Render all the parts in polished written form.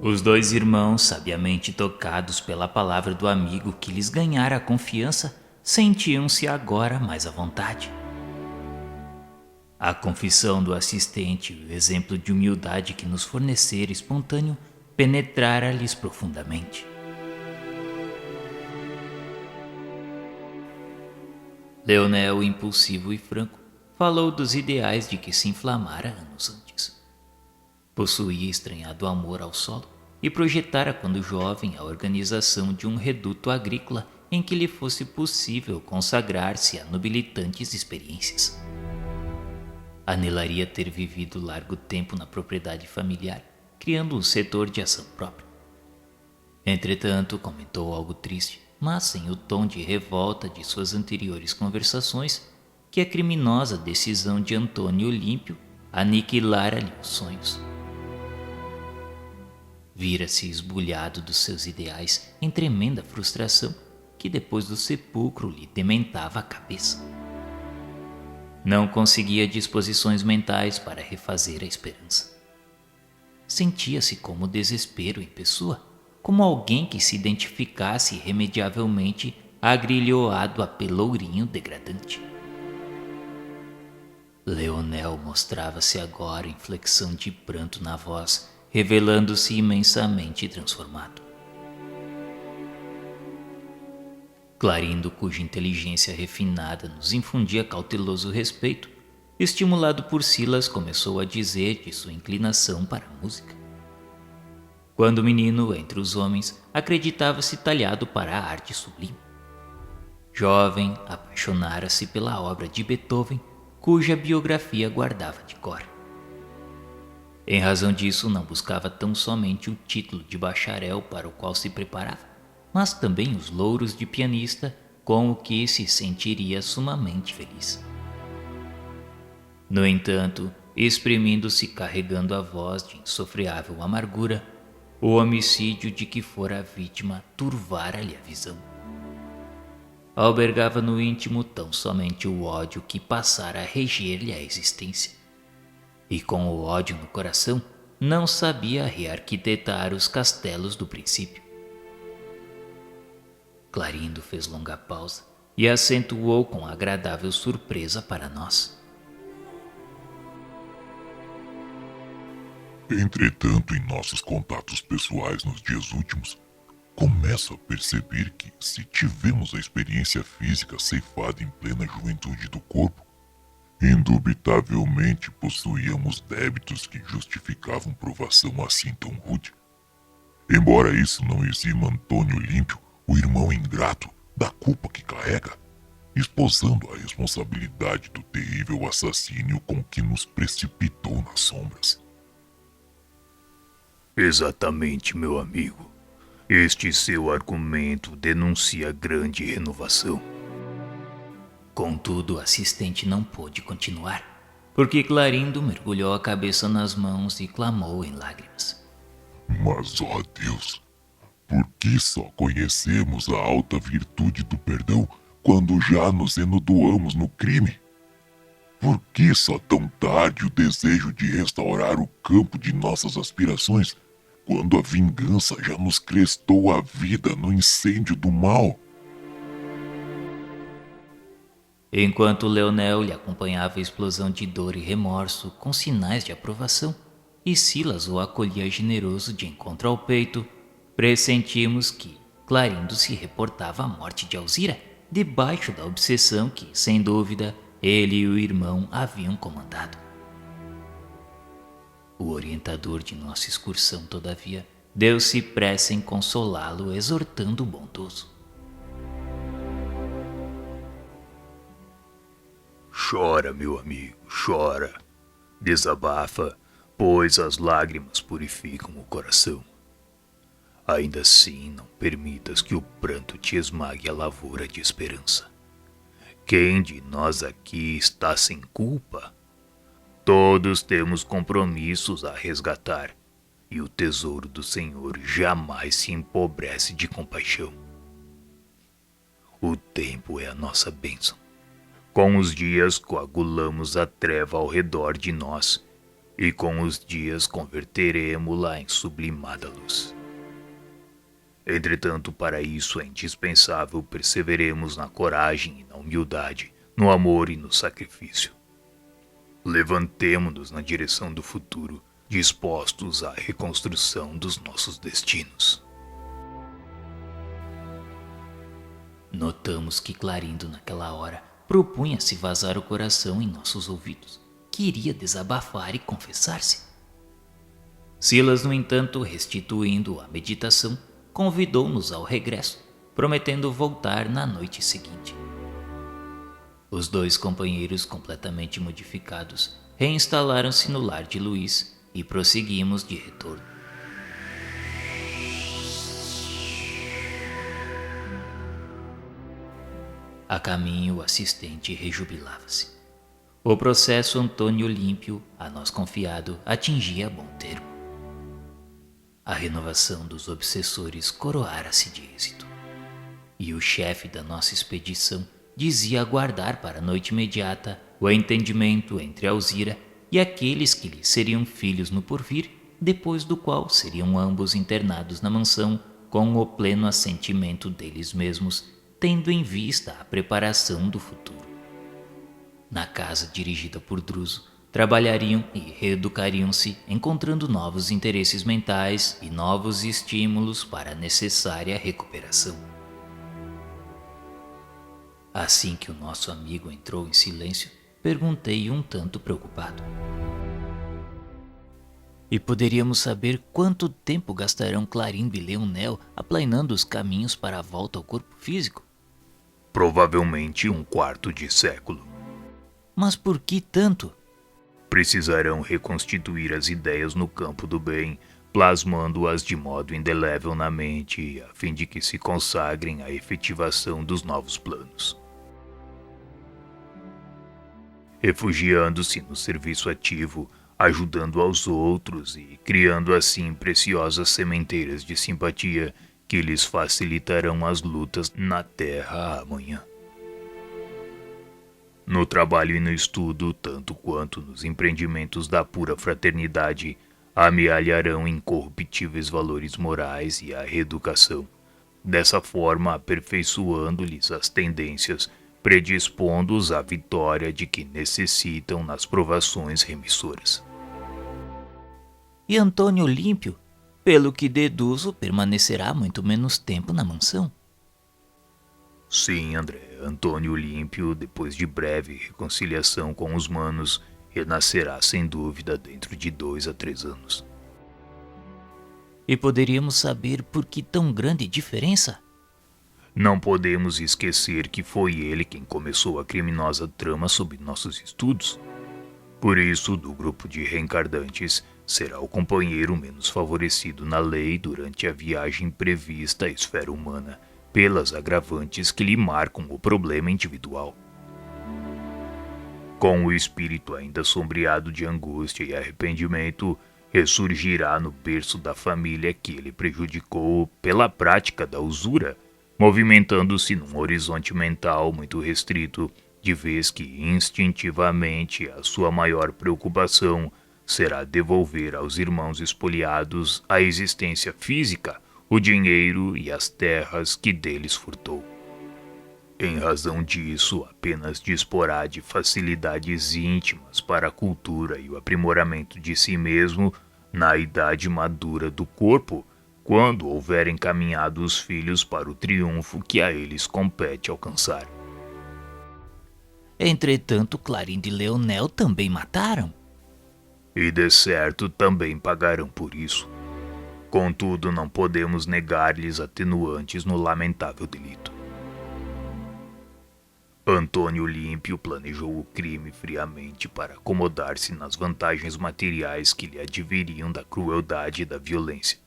Os dois irmãos, sabiamente tocados pela palavra do amigo que lhes ganhara a confiança, sentiam-se agora mais à vontade. A confissão do assistente e o exemplo de humildade que nos fornecera espontâneo penetrara-lhes profundamente. Leonel, impulsivo e franco, falou dos ideais de que se inflamara anos antes. Possuía estranhado amor ao solo e projetara quando jovem a organização de um reduto agrícola em que lhe fosse possível consagrar-se a nobilitantes experiências. Anelaria ter vivido largo tempo na propriedade familiar, criando um setor de ação própria. Entretanto, comentou algo triste, mas sem o tom de revolta de suas anteriores conversações, que a criminosa decisão de Antônio Olímpio aniquilara-lhe os sonhos. Vira-se esbulhado dos seus ideais em tremenda frustração que depois do sepulcro lhe dementava a cabeça. Não conseguia disposições mentais para refazer a esperança. Sentia-se como desespero em pessoa, como alguém que se identificasse irremediavelmente agrilhoado a pelourinho degradante. Leonel mostrava-se agora inflexão de pranto na voz, revelando-se imensamente transformado. Clarindo, cuja inteligência refinada nos infundia cauteloso respeito, estimulado por Silas, começou a dizer de sua inclinação para a música. Quando menino, entre os homens, acreditava-se talhado para a arte sublime. Jovem, apaixonara-se pela obra de Beethoven, cuja biografia guardava de cor. Em razão disso, não buscava tão somente o título de bacharel para o qual se preparava, mas também os louros de pianista, com o que se sentiria sumamente feliz. No entanto, exprimindo-se carregando a voz de insofreável amargura, o homicídio de que fora a vítima turvara-lhe a visão. Albergava no íntimo tão somente o ódio que passara a reger-lhe a existência. E com o ódio no coração, não sabia rearquitetar os castelos do princípio. Clarindo fez longa pausa e acentuou com agradável surpresa para nós. Entretanto, em nossos contatos pessoais nos dias últimos, começo a perceber que, se tivemos a experiência física ceifada em plena juventude do corpo, indubitavelmente possuíamos débitos que justificavam provação assim tão rude. Embora isso não exima Antônio Olímpio, o irmão ingrato, da culpa que carrega, esposando a responsabilidade do terrível assassínio com que nos precipitou nas sombras. Exatamente, meu amigo. Este seu argumento denuncia grande renovação. Contudo, o assistente não pôde continuar, porque Clarindo mergulhou a cabeça nas mãos e clamou em lágrimas. Mas, ó Deus, por que só conhecemos a alta virtude do perdão quando já nos enodoamos no crime? Por que só tão tarde o desejo de restaurar o campo de nossas aspirações, quando a vingança já nos crestou a vida no incêndio do mal? Enquanto Leonel lhe acompanhava a explosão de dor e remorso com sinais de aprovação, e Silas o acolhia generoso de encontro ao peito, pressentimos que Clarindo se reportava a morte de Alzira, debaixo da obsessão que, sem dúvida, ele e o irmão haviam comandado. O orientador de nossa excursão, todavia, deu-se pressa em consolá-lo, exortando o bondoso. Chora, meu amigo, chora. Desabafa, pois as lágrimas purificam o coração. Ainda assim, não permitas que o pranto te esmague a lavoura de esperança. Quem de nós aqui está sem culpa? Todos temos compromissos a resgatar, e o tesouro do Senhor jamais se empobrece de compaixão. O tempo é a nossa bênção. Com os dias coagulamos a treva ao redor de nós, e com os dias converteremo-la em sublimada luz. Entretanto, para isso é indispensável perseveremos na coragem e na humildade, no amor e no sacrifício. Levantemo-nos na direção do futuro, dispostos à reconstrução dos nossos destinos. Notamos que Clarindo, naquela hora, propunha-se vazar o coração em nossos ouvidos. Queria desabafar e confessar-se. Silas, no entanto, restituindo a meditação, convidou-nos ao regresso, prometendo voltar na noite seguinte. Os dois companheiros, completamente modificados, reinstalaram-se no lar de Luís e prosseguimos de retorno. A caminho, o assistente rejubilava-se. O processo Antônio Olímpio, a nós confiado, atingia bom termo. A renovação dos obsessores coroara-se de êxito. E o chefe da nossa expedição dizia aguardar para a noite imediata o entendimento entre Alzira e aqueles que lhe seriam filhos no porvir, depois do qual seriam ambos internados na mansão com o pleno assentimento deles mesmos, tendo em vista a preparação do futuro. Na casa dirigida por Druso, trabalhariam e reeducariam-se, encontrando novos interesses mentais e novos estímulos para a necessária recuperação. Assim que o nosso amigo entrou em silêncio, perguntei um tanto preocupado: e poderíamos saber quanto tempo gastarão Clarindo e Leonel aplainando os caminhos para a volta ao corpo físico? Provavelmente 1/4 de século. Mas por que tanto? Precisarão reconstituir as ideias no campo do bem, plasmando-as de modo indelével na mente, a fim de que se consagrem à efetivação dos novos planos. Refugiando-se no serviço ativo, ajudando aos outros e criando assim preciosas sementeiras de simpatia que lhes facilitarão as lutas na terra amanhã. No trabalho e no estudo, tanto quanto nos empreendimentos da pura fraternidade, amealharão incorruptíveis valores morais e a reeducação, dessa forma aperfeiçoando-lhes as tendências, predispondo-os à vitória de que necessitam nas provações remissoras. E Antônio Olímpio, pelo que deduzo, permanecerá muito menos tempo na mansão. Sim, André. Antônio Olímpio, depois de breve reconciliação com os manos, renascerá sem dúvida dentro de 2 a 3 anos. E poderíamos saber por que tão grande diferença? Não podemos esquecer que foi ele quem começou a criminosa trama sob nossos estudos. Por isso, do grupo de reencarnantes, será o companheiro menos favorecido na lei durante a viagem prevista à esfera humana, pelas agravantes que lhe marcam o problema individual. Com o espírito ainda sombreado de angústia e arrependimento, ressurgirá no berço da família que ele prejudicou pela prática da usura, movimentando-se num horizonte mental muito restrito, de vez que instintivamente a sua maior preocupação será devolver aos irmãos espoliados a existência física, o dinheiro e as terras que deles furtou. Em razão disso, apenas disporá de facilidades íntimas para a cultura e o aprimoramento de si mesmo na idade madura do corpo, quando houver encaminhado os filhos para o triunfo que a eles compete alcançar. Entretanto, Clarindo e Leonel também mataram. E de certo também pagarão por isso. Contudo, não podemos negar-lhes atenuantes no lamentável delito. Antônio Olímpio planejou o crime friamente para acomodar-se nas vantagens materiais que lhe adviriam da crueldade e da violência.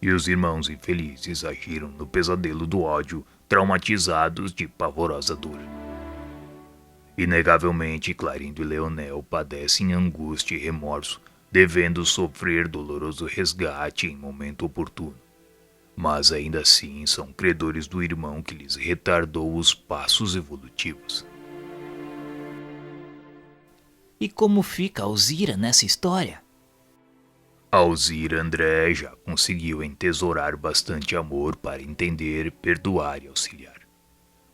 E os irmãos infelizes agiram no pesadelo do ódio, traumatizados de pavorosa dor. Inegavelmente, Clarindo e Leonel padecem angústia e remorso, devendo sofrer doloroso resgate em momento oportuno. Mas ainda assim são credores do irmão que lhes retardou os passos evolutivos. E como fica Alzira nessa história? Alzira André já conseguiu entesourar bastante amor para entender, perdoar e auxiliar.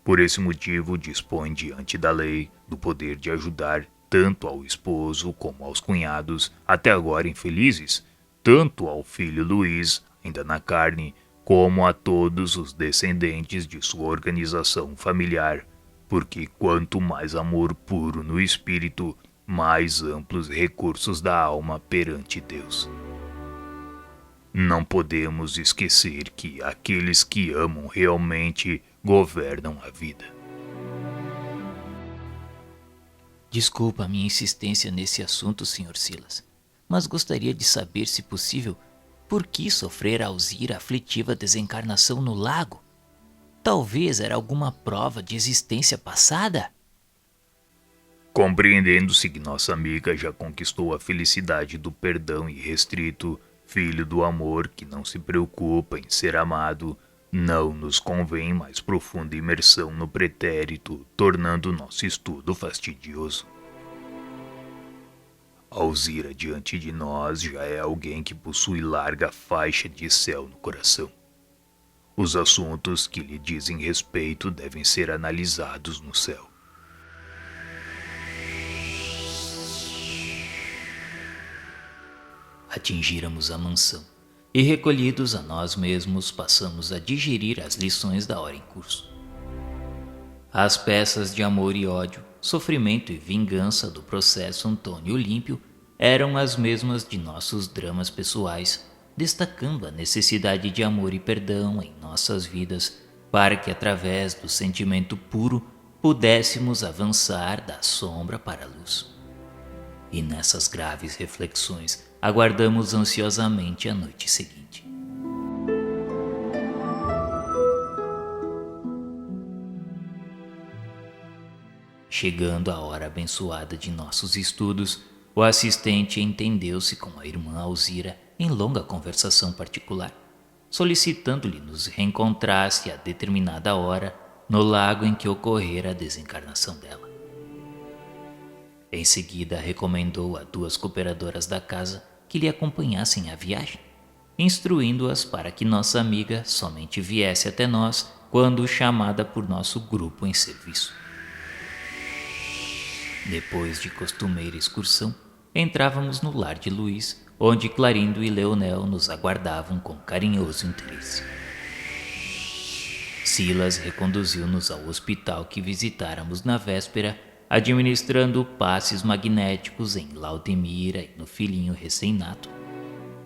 Por esse motivo, dispõe diante da lei do poder de ajudar tanto ao esposo como aos cunhados, até agora infelizes, tanto ao filho Luiz, ainda na carne, como a todos os descendentes de sua organização familiar, porque quanto mais amor puro no espírito, mais amplos recursos da alma perante Deus. Não podemos esquecer que aqueles que amam realmente governam a vida. Desculpa a minha insistência nesse assunto, Sr. Silas, mas gostaria de saber, se possível, por que sofrer Alzira a aflitiva desencarnação no lago? Talvez era alguma prova de existência passada? Compreendendo-se que nossa amiga já conquistou a felicidade do perdão irrestrito, filho do amor que não se preocupa em ser amado, não nos convém mais profunda imersão no pretérito, tornando nosso estudo fastidioso. Alzira diante de nós já é alguém que possui larga faixa de céu no coração. Os assuntos que lhe dizem respeito devem ser analisados no céu. Atingíramos a mansão e, recolhidos a nós mesmos, passamos a digerir as lições da hora em curso. As peças de amor e ódio, sofrimento e vingança do processo Antônio Olímpio eram as mesmas de nossos dramas pessoais, destacando a necessidade de amor e perdão em nossas vidas, para que, através do sentimento puro, pudéssemos avançar da sombra para a luz. E nessas graves reflexões, aguardamos ansiosamente a noite seguinte. Chegando a hora abençoada de nossos estudos, o assistente entendeu-se com a irmã Alzira em longa conversação particular, solicitando-lhe nos reencontrasse a determinada hora no lago em que ocorrera a desencarnação dela. Em seguida, recomendou a 2 cooperadoras da casa que lhe acompanhassem à viagem, instruindo-as para que nossa amiga somente viesse até nós quando chamada por nosso grupo em serviço. Depois de costumeira excursão, entrávamos no lar de Luiz, onde Clarindo e Leonel nos aguardavam com carinhoso interesse. Silas reconduziu-nos ao hospital que visitáramos na véspera, administrando passes magnéticos em Laudemira e no filhinho recém-nato.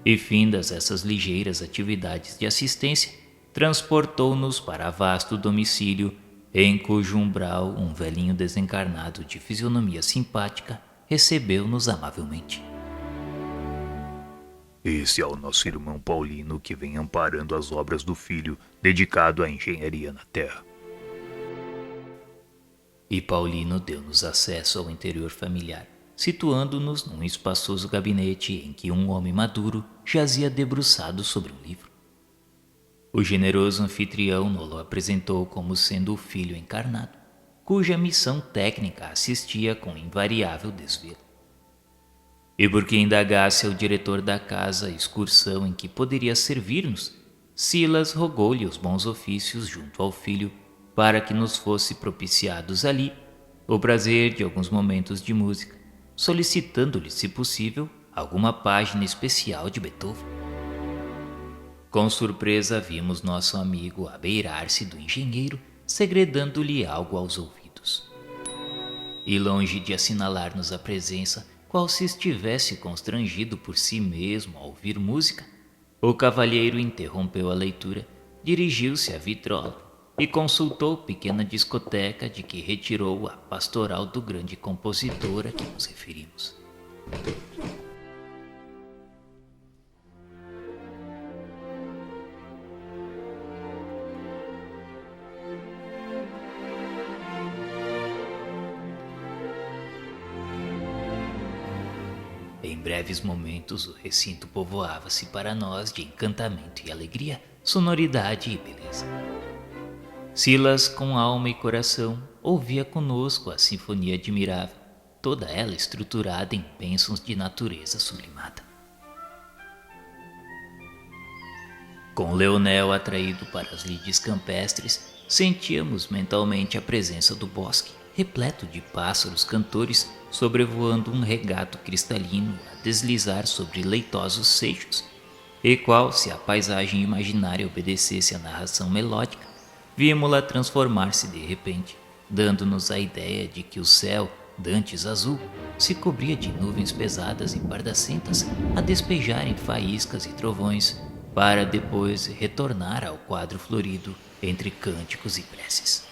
E, findas essas ligeiras atividades de assistência, transportou-nos para vasto domicílio, em cujo umbral um velhinho desencarnado de fisionomia simpática recebeu-nos amavelmente. Esse é o nosso irmão Paulino que vem amparando as obras do filho dedicado à engenharia na terra. E Paulino deu-nos acesso ao interior familiar, situando-nos num espaçoso gabinete em que um homem maduro jazia debruçado sobre um livro. O generoso anfitrião nos apresentou como sendo o filho encarnado, cuja missão técnica assistia com invariável desvelo. E porque indagasse ao diretor da casa a excursão em que poderia servir-nos, Silas rogou-lhe os bons ofícios junto ao filho para que nos fosse propiciados ali o prazer de alguns momentos de música, solicitando-lhe, se possível, alguma página especial de Beethoven. Com surpresa vimos nosso amigo abeirar-se do engenheiro, segredando-lhe algo aos ouvidos. E longe de assinalar-nos a presença, qual se estivesse constrangido por si mesmo ao ouvir música, o cavalheiro interrompeu a leitura, dirigiu-se à vitrola e consultou pequena discoteca de que retirou a pastoral do grande compositor a que nos referimos. Em breves momentos, o recinto povoava-se para nós de encantamento e alegria, sonoridade e beleza. Silas, com alma e coração, ouvia conosco a sinfonia admirável, toda ela estruturada em bênçãos de natureza sublimada. Com Leonel atraído para as lides campestres, sentíamos mentalmente a presença do bosque, repleto de pássaros cantores sobrevoando um regato cristalino a deslizar sobre leitosos seixos, e qual, se a paisagem imaginária obedecesse à narração melódica, víamos-la transformar-se de repente, dando-nos a ideia de que o céu, dantes azul, se cobria de nuvens pesadas e bardacentas a despejarem faíscas e trovões, para depois retornar ao quadro florido entre cânticos e preces.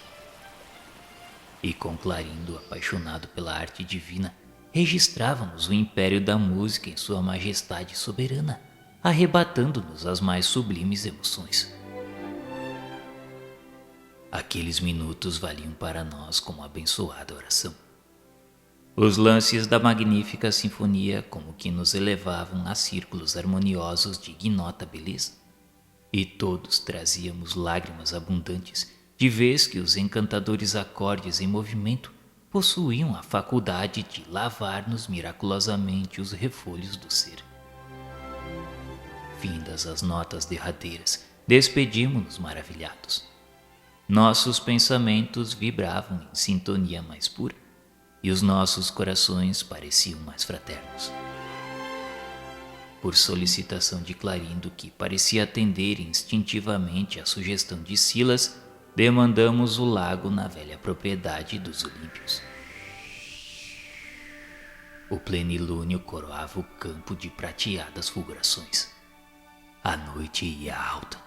E com Clarindo, apaixonado pela arte divina, registrávamos o império da música em sua majestade soberana, arrebatando-nos as mais sublimes emoções. Aqueles minutos valiam para nós como abençoada oração. Os lances da magnífica sinfonia como que nos elevavam a círculos harmoniosos de ignota beleza, e todos trazíamos lágrimas abundantes, de vez que os encantadores acordes em movimento possuíam a faculdade de lavar-nos miraculosamente os refolhos do ser. Findas as notas derradeiras, despedimos-nos maravilhados. Nossos pensamentos vibravam em sintonia mais pura, e os nossos corações pareciam mais fraternos. Por solicitação de Clarindo, que parecia atender instintivamente à sugestão de Silas, demandamos o lago na velha propriedade dos Olímpios. O plenilúnio coroava o campo de prateadas fulgurações. A noite ia alta.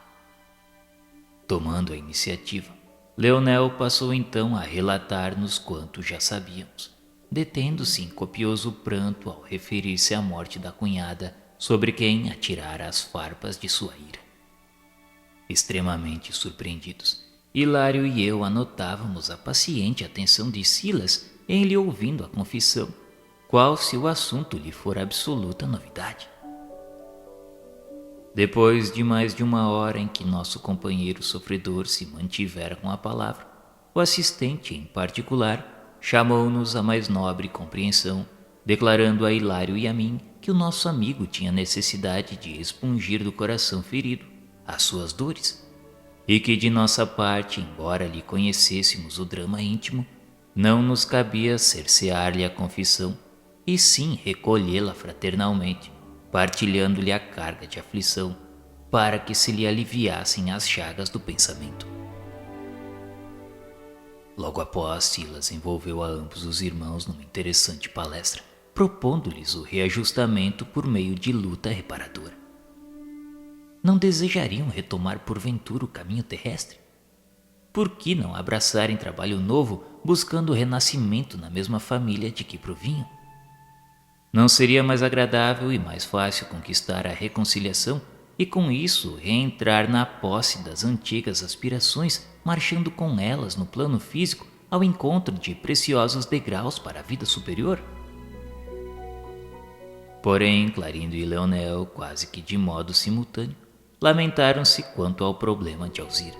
Tomando a iniciativa, Leonel passou então a relatar-nos quanto já sabíamos, detendo-se em copioso pranto ao referir-se à morte da cunhada sobre quem atirara as farpas de sua ira. Extremamente surpreendidos, Hilário e eu anotávamos a paciente atenção de Silas em lhe ouvindo a confissão, qual se o assunto lhe for absoluta novidade. Depois de mais de uma hora em que nosso companheiro sofredor se mantivera com a palavra, o assistente, em particular, chamou-nos a mais nobre compreensão, declarando a Hilário e a mim que o nosso amigo tinha necessidade de expungir do coração ferido as suas dores, e que de nossa parte, embora lhe conhecêssemos o drama íntimo, não nos cabia cercear-lhe a confissão, e sim recolhê-la fraternalmente, partilhando-lhe a carga de aflição, para que se lhe aliviassem as chagas do pensamento. Logo após, Silas envolveu a ambos os irmãos numa interessante palestra, propondo-lhes o reajustamento por meio de luta reparadora. Não desejariam retomar porventura o caminho terrestre? Por que não abraçarem trabalho novo, buscando o renascimento na mesma família de que provinham? Não seria mais agradável e mais fácil conquistar a reconciliação e com isso reentrar na posse das antigas aspirações, marchando com elas no plano físico ao encontro de preciosos degraus para a vida superior? Porém, Clarindo e Leonel, quase que de modo simultâneo, lamentaram-se quanto ao problema de Alzira.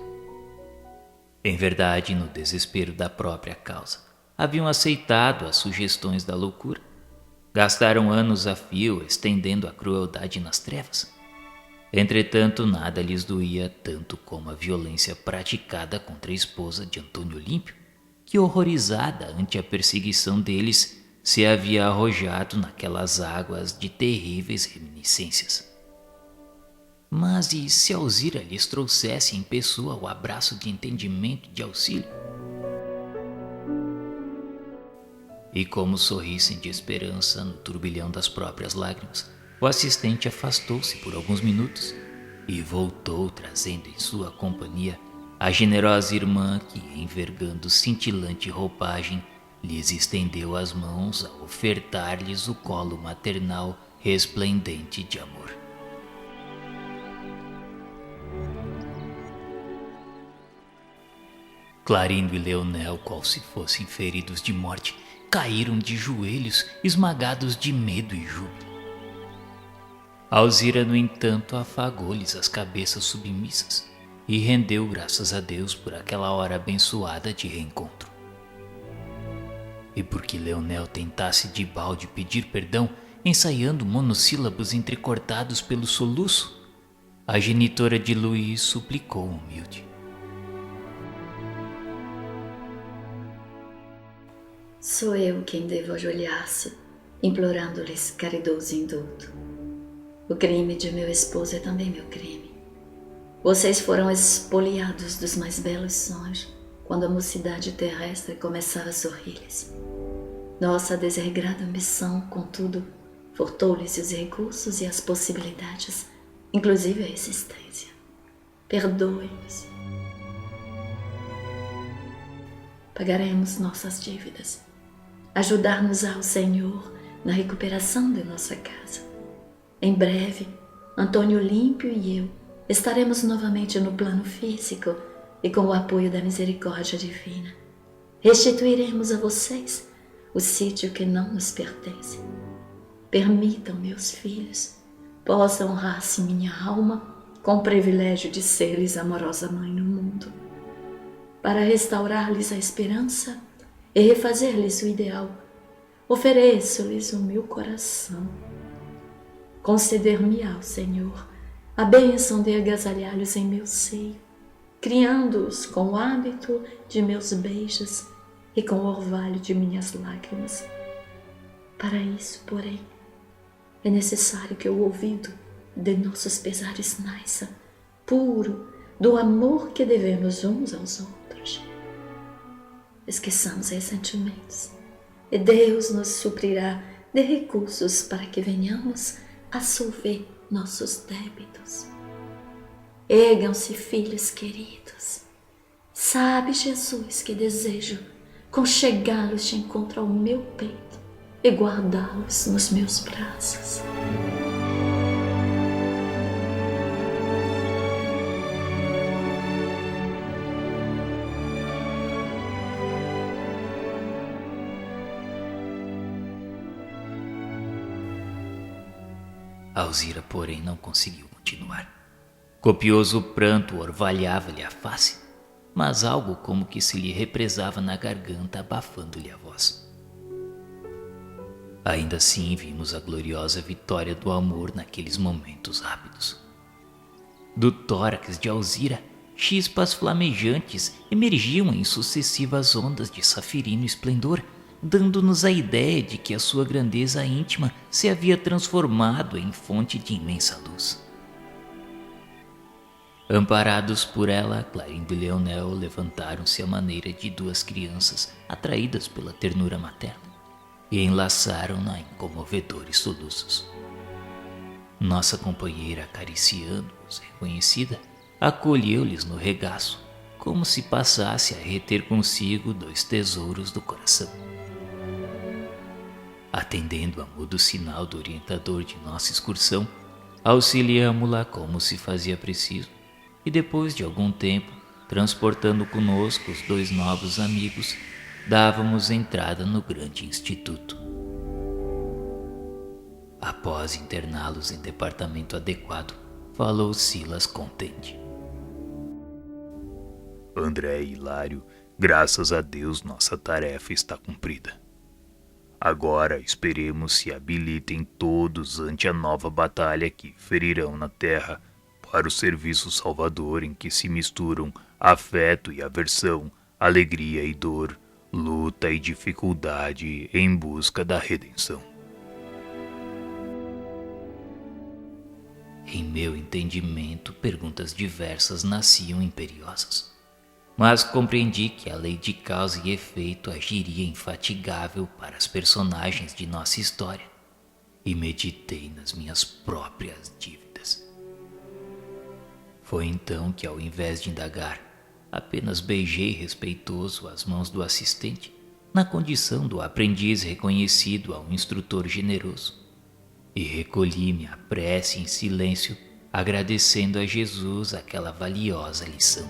Em verdade, no desespero da própria causa, haviam aceitado as sugestões da loucura. Gastaram anos a fio estendendo a crueldade nas trevas. Entretanto, nada lhes doía tanto como a violência praticada contra a esposa de Antônio Olímpio, que, horrorizada ante a perseguição deles, se havia arrojado naquelas águas de terríveis reminiscências. Mas e se Alzira lhes trouxesse em pessoa o abraço de entendimento e de auxílio? E como sorrissem de esperança no turbilhão das próprias lágrimas, o assistente afastou-se por alguns minutos e voltou trazendo em sua companhia a generosa irmã que, envergando cintilante roupagem, lhes estendeu as mãos a ofertar-lhes o colo maternal resplendente de amor. Clarindo e Leonel, qual se fossem feridos de morte, caíram de joelhos, esmagados de medo e júbilo. Alzira, no entanto, afagou-lhes as cabeças submissas e rendeu graças a Deus por aquela hora abençoada de reencontro. e porque Leonel tentasse de balde pedir perdão, ensaiando monossílabos entrecortados pelo soluço, a genitora de Luiz suplicou humilde: Sou eu quem devo ajoelhar-se, implorando-lhes caridoso indulto. O crime de meu esposo é também meu crime. Vocês foram expoliados dos mais belos sonhos, quando a mocidade terrestre começava a sorrir-lhes. Nossa desregrada ambição, contudo, furtou-lhes os recursos e as possibilidades, inclusive a existência. Perdoe-nos. Pagaremos nossas dívidas. Ajudar-nos ao Senhor na recuperação de nossa casa. Em breve, Antônio Límpio e eu estaremos novamente no plano físico e com o apoio da misericórdia divina, restituiremos a vocês o sítio que não nos pertence. Permitam, meus filhos, possa honrar-se minha alma com o privilégio de ser-lhes amorosa mãe no mundo. Para restaurar-lhes a esperança e refazer-lhes o ideal, ofereço-lhes o meu coração. Conceder-me-á, Senhor, a bênção de agasalhá-los em meu seio, criando-os com o hábito de meus beijos e com o orvalho de minhas lágrimas. Para isso, porém, é necessário que o ouvido de nossos pesares nasça, puro, do amor que devemos uns aos outros. Esqueçamos ressentimentos, e Deus nos suprirá de recursos para que venhamos a solver nossos débitos. Ergam-se, filhos queridos. Sabe, Jesus, que desejo conchegá-los de encontro ao meu peito e guardá-los nos meus braços. Alzira, porém, não conseguiu continuar. Copioso pranto orvalhava-lhe a face, mas algo como que se lhe represava na garganta, abafando-lhe a voz. Ainda assim vimos a gloriosa vitória do amor naqueles momentos rápidos. Do tórax de Alzira, chispas flamejantes emergiam em sucessivas ondas de safirino esplendor, dando-nos a ideia de que a sua grandeza íntima se havia transformado em fonte de imensa luz. Amparados por ela, Clarindo e Leonel levantaram-se à maneira de duas crianças atraídas pela ternura materna e enlaçaram-na em comovedores soluços. Nossa companheira, acariciando-os, reconhecida, acolheu-lhes no regaço, como se passasse a reter consigo dois tesouros do coração. Atendendo a mudo sinal do orientador de nossa excursão, auxiliamo-la como se fazia preciso, e depois de algum tempo, transportando conosco os dois novos amigos, dávamos entrada no grande instituto. Após interná-los em departamento adequado, falou Silas contente: André e Hilário, graças a Deus nossa tarefa está cumprida. Agora esperemos se habilitem todos ante a nova batalha que ferirão na terra para o serviço salvador em que se misturam afeto e aversão, alegria e dor, luta e dificuldade em busca da redenção. Em meu entendimento, perguntas diversas nasciam imperiosas, mas compreendi que a lei de causa e efeito agiria infatigável para as personagens de nossa história e meditei nas minhas próprias dívidas. Foi então que, ao invés de indagar, apenas beijei respeitoso as mãos do assistente, na condição do aprendiz reconhecido a um instrutor generoso, e recolhi-me à prece em silêncio, agradecendo a Jesus aquela valiosa lição.